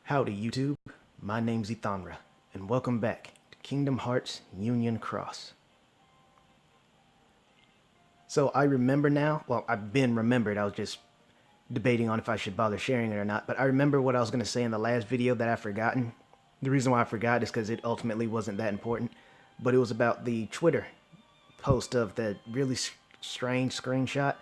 Howdy YouTube, my name's Ethanra, and welcome back to Kingdom Hearts Union Cross. So I remember now, well, I've been remembered, I was just debating on if I should bother sharing it or not, but I remember what I was going to say in the last video that I've forgotten. The reason why I forgot is because it ultimately wasn't that important, but it was about the Twitter post of the really strange screenshot.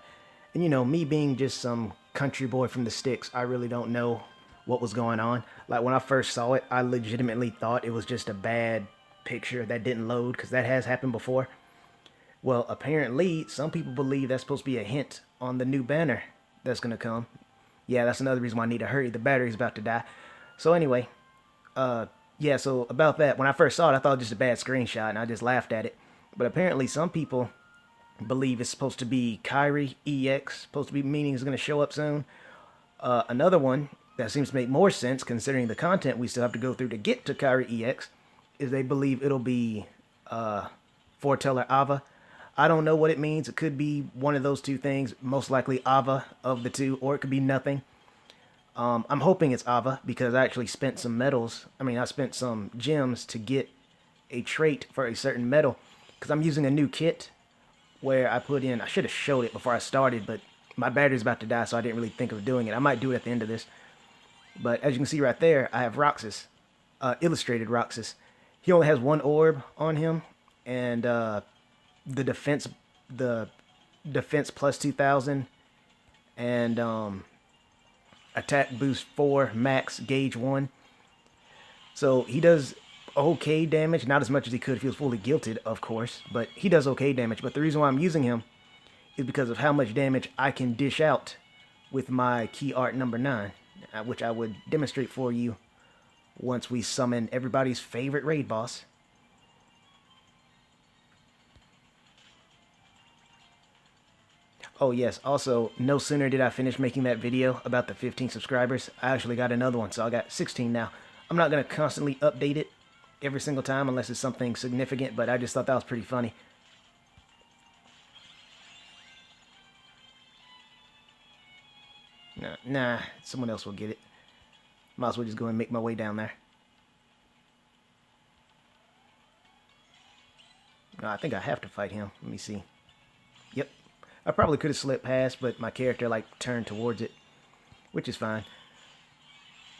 And you know, me being just some country boy from the sticks, I really don't know what was going on. Like when I first saw it, I legitimately thought it was just a bad picture that didn't load, because that has happened before. Well, apparently, some people believe that's supposed to be a hint on the new banner that's going to come. Yeah, that's another reason why I need to hurry. The battery's about to die. So anyway, yeah, so about that, when I first saw it, I thought it was just a bad screenshot, and I just laughed at it. But apparently, some people believe it's supposed to be Kyrie EX, supposed to be meaning it's going to show up soon. Another one that seems to make more sense, considering the content we still have to go through to get to Kyrie EX, is they believe it'll be Foreteller Ava. I don't know what it means. It could be one of those two things, most likely Ava of the two, or it could be nothing. I'm hoping it's Ava, because I actually spent some medals. I spent some gems to get a trait for a certain medal, because I'm using a new kit where I put in, I should have showed it before I started, but my battery's about to die, so I didn't really think of doing it. I might do it at the end of this. But as you can see right there, I have Roxas, illustrated Roxas. He only has one orb on him, and the defense plus 2,000, and attack boost 4 max gauge 1. So he does okay damage, not as much as he could if he was fully gilted, of course, but he does okay damage. But the reason why I'm using him is because of how much damage I can dish out with my key art number 9. Which I would demonstrate for you once we summon everybody's favorite raid boss. Oh yes, also, no sooner did I finish making that video about the 15 subscribers, I actually got another one, so I got 16 now. I'm not going to constantly update it every single time unless it's something significant, but I just thought that was pretty funny. Nah, someone else will get it. Might as well just go and make my way down there. No, I think I have to fight him. Let me see. Yep. I probably could have slipped past, but my character, turned towards it, which is fine.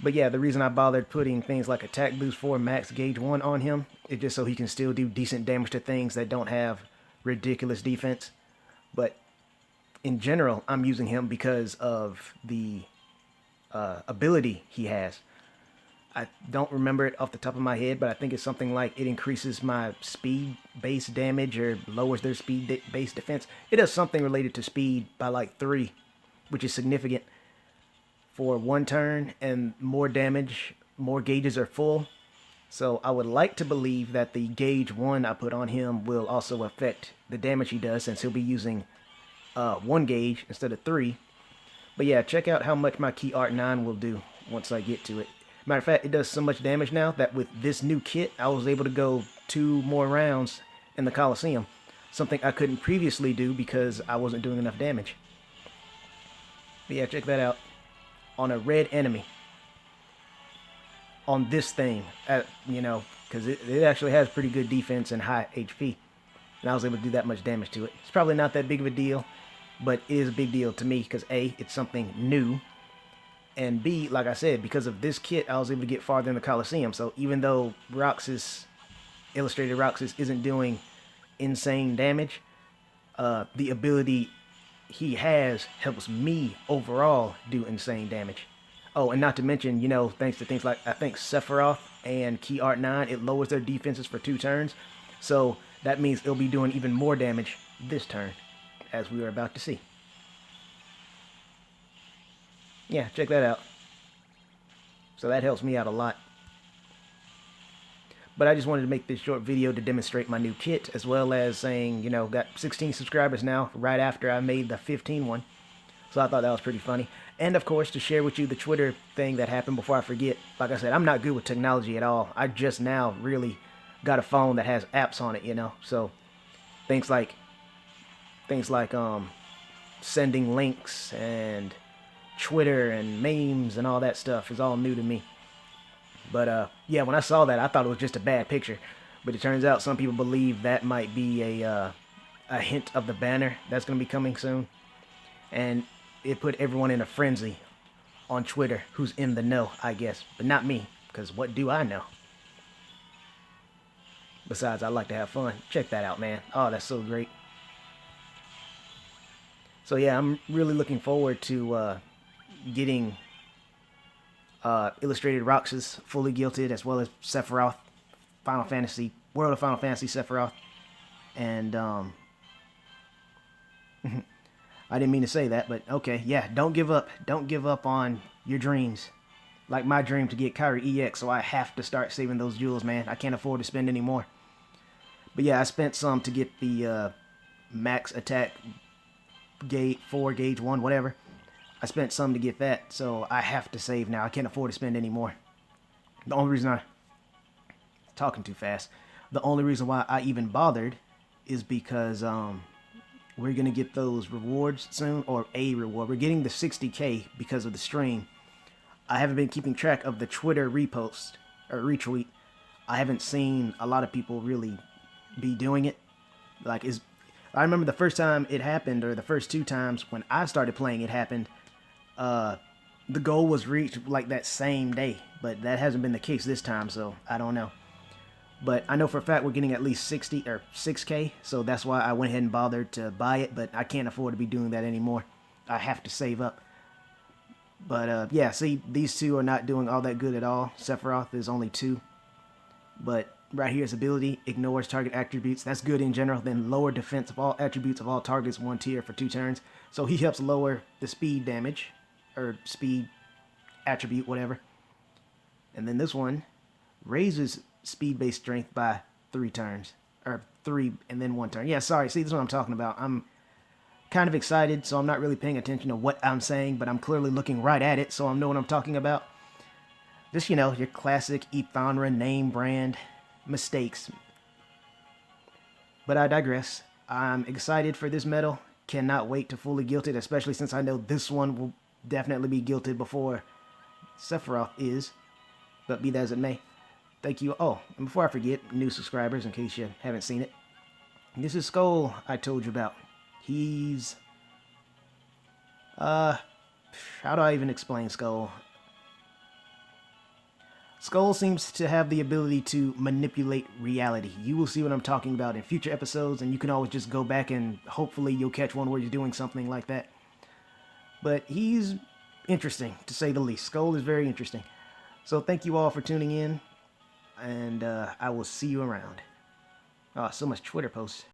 But yeah, the reason I bothered putting things like attack boost 4 max gauge 1 on him is just so he can still do decent damage to things that don't have ridiculous defense. But in general, I'm using him because of the ability he has. I don't remember it off the top of my head, but I think it's something like it increases my speed-based damage or lowers their speed-based defense. It does something related to speed by 3, which is significant for 1 turn, and more damage, more gauges are full. So I would like to believe that the gauge 1 I put on him will also affect the damage he does, since he'll be using 1 gauge instead of 3. But yeah, check out how much my key art 9 will do once I get to it. Matter of fact, it does so much damage now that with this new kit, I was able to go 2 more rounds in the Coliseum. Something I couldn't previously do because I wasn't doing enough damage. But yeah, check that out. On a red enemy. On this thing, because it actually has pretty good defense and high HP. And I was able to do that much damage to it. It's probably not that big of a deal, but it is a big deal to me because A, it's something new, and B, like I said, because of this kit, I was able to get farther in the Coliseum. So even though Roxas, illustrated Roxas, isn't doing insane damage, the ability he has helps me overall do insane damage. Oh, and not to mention, thanks to things like, I think, Sephiroth and Key Art 9, it lowers their defenses for 2 turns. So that means it'll be doing even more damage this turn, as we are about to see. Yeah, check that out. So that helps me out a lot. But I just wanted to make this short video to demonstrate my new kit, as well as saying, got 16 subscribers now, right after I made the 15 one. So I thought that was pretty funny. And of course, to share with you the Twitter thing that happened before I forget. Like I said, I'm not good with technology at all. I just now really got a phone that has apps on it, So things like sending links and Twitter and memes and all that stuff is all new to me. But yeah, when I saw that, I thought it was just a bad picture. But it turns out some people believe that might be a hint of the banner that's going to be coming soon. And it put everyone in a frenzy on Twitter who's in the know, I guess. But not me, because what do I know? Besides, I like to have fun. Check that out, man. Oh, that's so great. So yeah, I'm really looking forward to getting Illustrated Roxas Fully Guilted, as well as Sephiroth, Final Fantasy, World of Final Fantasy Sephiroth. And I didn't mean to say that, but okay, yeah, don't give up. Don't give up on your dreams. Like my dream to get Kyrie EX, so I have to start saving those jewels, man. I can't afford to spend any more. But yeah, I spent some to get the max attack gauge 4, gauge 1, whatever. I spent some to get that, so I have to save now. I can't afford to spend any more. The only reason talking too fast. The only reason why I even bothered is because we're gonna get those rewards soon, or a reward. We're getting the 60K because of the stream. I haven't been keeping track of the Twitter repost or retweet. I haven't seen a lot of people really be doing it. I remember the first time it happened, or the first 2 times when I started playing it happened. The goal was reached like that same day, but that hasn't been the case this time, so I don't know. But I know for a fact we're getting at least 60 or 6K, so that's why I went ahead and bothered to buy it, but I can't afford to be doing that anymore. I have to save up. But yeah, see, these two are not doing all that good at all. Sephiroth is only 2. But right here's ability, ignores target attributes. That's good in general. Then lower defense of all attributes of all targets 1 tier for 2 turns. So he helps lower the speed damage, or speed attribute, whatever. And then this one raises speed-based strength by 3 turns. Or 3 and then 1 turn. Yeah, sorry, see, this is what I'm talking about. I'm kind of excited, so I'm not really paying attention to what I'm saying, but I'm clearly looking right at it, so I know what I'm talking about. Just, you know, your classic Ethonra name brand mistakes. But I digress. I'm excited for this medal. Cannot wait to fully guilt it, especially since I know this one will definitely be guilted before Sephiroth is. But be that as it may. Thank you. Oh, and before I forget, new subscribers, in case you haven't seen it. This is Skull I told you about. He's... how do I even explain Skull? Skull seems to have the ability to manipulate reality. You will see what I'm talking about in future episodes, and you can always just go back and hopefully you'll catch one where he's doing something like that. But he's interesting, to say the least. Skull is very interesting. So thank you all for tuning in, and I will see you around. Oh, so much Twitter posts.